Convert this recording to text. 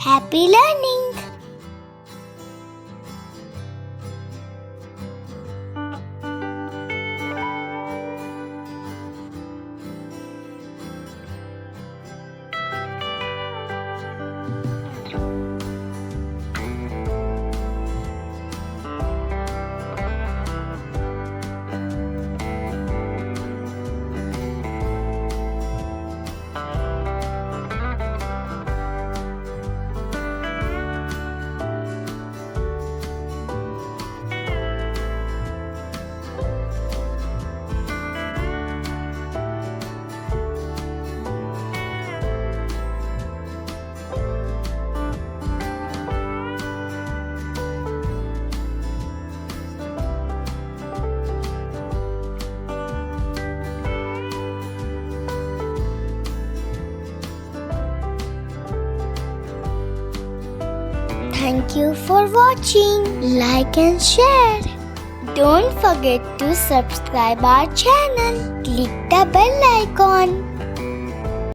Happy learning! Thank you for watching. Like and share. Don't forget to subscribe our channel. Click the bell icon.